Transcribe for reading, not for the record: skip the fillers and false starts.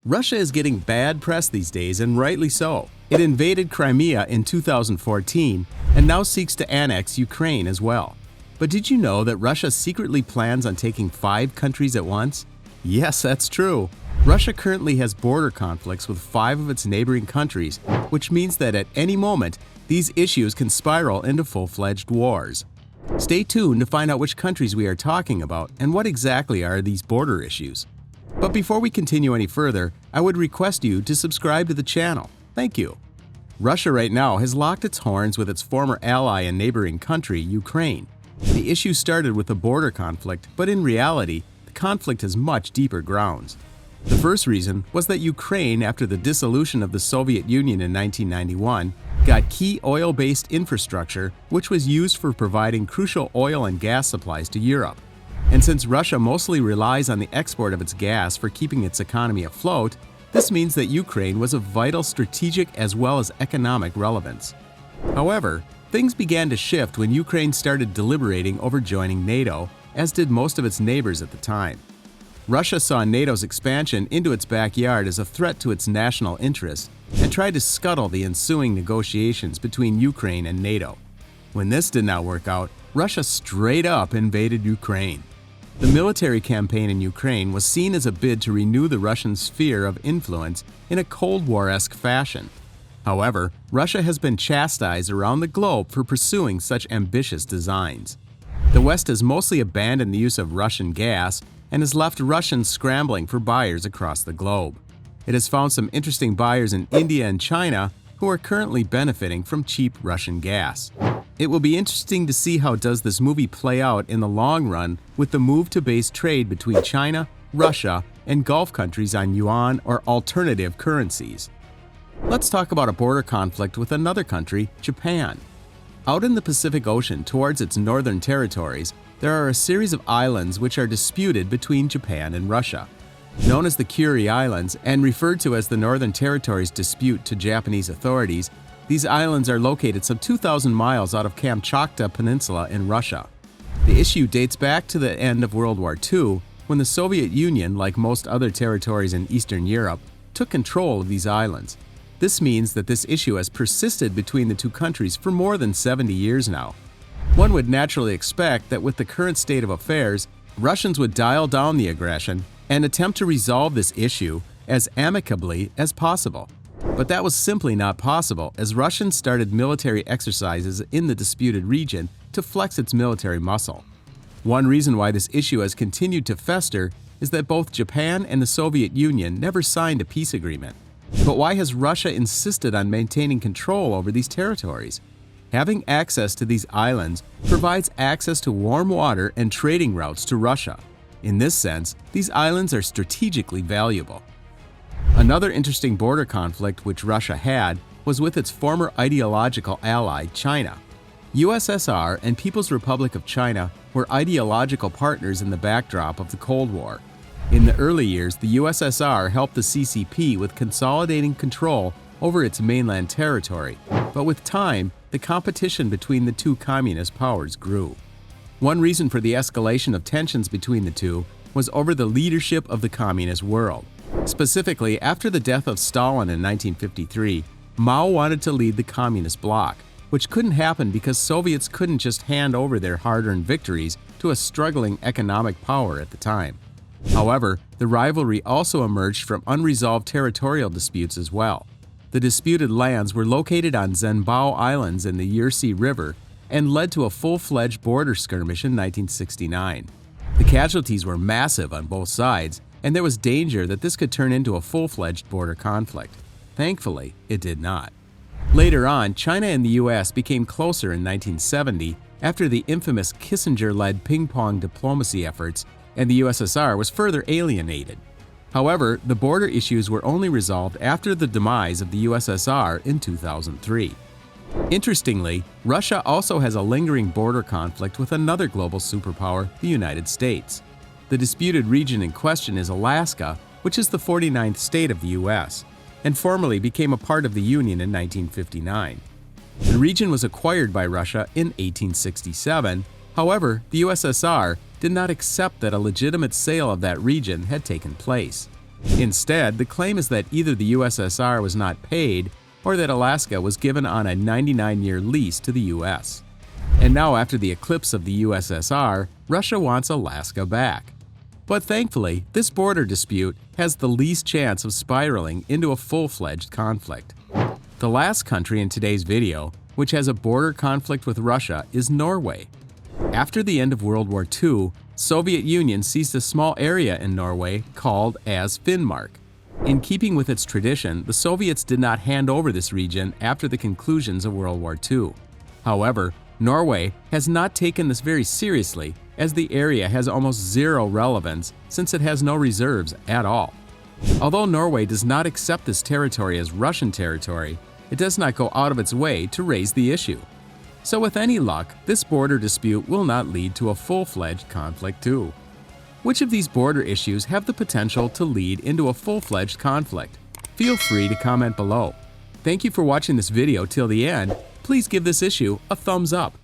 Russia is getting bad press these days, and rightly so. It invaded Crimea in 2014 and now seeks to annex Ukraine as well. But did you know that Russia secretly plans on taking 5 countries at once? Yes, that's true. Russia currently has border conflicts with 5 of its neighboring countries, which means that at any moment, these issues can spiral into full-fledged wars. Stay tuned to find out which countries we are talking about and what exactly are these border issues. But before we continue any further, I would request you to subscribe to the channel. Thank you. Russia right now has locked its horns with its former ally and neighboring country, Ukraine. The issue started with a border conflict, but in reality, the conflict has much deeper grounds. The first reason was that Ukraine, after the dissolution of the Soviet Union in 1991, got key oil-based infrastructure which was used for providing crucial oil and gas supplies to Europe. And since Russia mostly relies on the export of its gas for keeping its economy afloat, this means that Ukraine was of vital strategic as well as economic relevance. However, things began to shift when Ukraine started deliberating over joining NATO, as did most of its neighbors at the time. Russia saw NATO's expansion into its backyard as a threat to its national interests and tried to scuttle the ensuing negotiations between Ukraine and NATO. When this did not work out, Russia straight up invaded Ukraine. The military campaign in Ukraine was seen as a bid to renew the Russian sphere of influence in a Cold War-esque fashion. However, Russia has been chastised around the globe for pursuing such ambitious designs. The West has mostly abandoned the use of Russian gas and has left Russians scrambling for buyers across the globe. It has found some interesting buyers in India and China who are currently benefiting from cheap Russian gas. It will be interesting to see how does this movie play out in the long run with the move to base trade between China, Russia, and Gulf countries on yuan or alternative currencies. Let's talk about a border conflict with another country, Japan. Out in the Pacific Ocean towards its northern territories, there are a series of islands which are disputed between Japan and Russia. Known as the Curie Islands and referred to as the Northern Territories dispute to Japanese authorities, these islands are located some 2,000 miles out of Kamchatka Peninsula in Russia. The issue dates back to the end of World War II, when the Soviet Union, like most other territories in Eastern Europe, took control of these islands. This means that this issue has persisted between the two countries for more than 70 years now. One would naturally expect that with the current state of affairs, Russians would dial down the aggression and attempt to resolve this issue as amicably as possible. But that was simply not possible, as Russians started military exercises in the disputed region to flex its military muscle. One reason why this issue has continued to fester is that both Japan and the Soviet Union never signed a peace agreement. But why has Russia insisted on maintaining control over these territories? Having access to these islands provides access to warm water and trading routes to Russia. In this sense, these islands are strategically valuable. Another interesting border conflict which Russia had was with its former ideological ally, China. USSR and People's Republic of China were ideological partners in the backdrop of the Cold War. In the early years, the USSR helped the CCP with consolidating control over its mainland territory, but with time, the competition between the two communist powers grew. One reason for the escalation of tensions between the two was over the leadership of the communist world. Specifically, after the death of Stalin in 1953, Mao wanted to lead the communist bloc, which couldn't happen because Soviets couldn't just hand over their hard-earned victories to a struggling economic power at the time. However, the rivalry also emerged from unresolved territorial disputes as well. The disputed lands were located on Zhenbao Islands in the Yersey River and led to a full-fledged border skirmish in 1969. The casualties were massive on both sides, and there was danger that this could turn into a full-fledged border conflict. Thankfully, it did not. Later on, China and the US became closer in 1970 after the infamous Kissinger-led ping-pong diplomacy efforts, and the USSR was further alienated. However, the border issues were only resolved after the demise of the USSR in 2003. Interestingly, Russia also has a lingering border conflict with another global superpower, the United States. The disputed region in question is Alaska, which is the 49th state of the U.S., and formerly became a part of the Union in 1959. The region was acquired by Russia in 1867. However, the USSR did not accept that a legitimate sale of that region had taken place. Instead, the claim is that either the USSR was not paid or that Alaska was given on a 99-year lease to the US. And now, after the eclipse of the USSR, Russia wants Alaska back. But thankfully, this border dispute has the least chance of spiraling into a full-fledged conflict. The last country in today's video, which has a border conflict with Russia, is Norway. After the end of World War II, Soviet Union seized a small area in Norway called as Finnmark. In keeping with its tradition, the Soviets did not hand over this region after the conclusions of World War II. However, Norway has not taken this very seriously, as the area has almost zero relevance since it has no reserves at all. Although Norway does not accept this territory as Russian territory, it does not go out of its way to raise the issue. So with any luck, this border dispute will not lead to a full-fledged conflict too. Which of these border issues have the potential to lead into a full-fledged conflict? Feel free to comment below. Thank you for watching this video till the end. Please give this issue a thumbs up.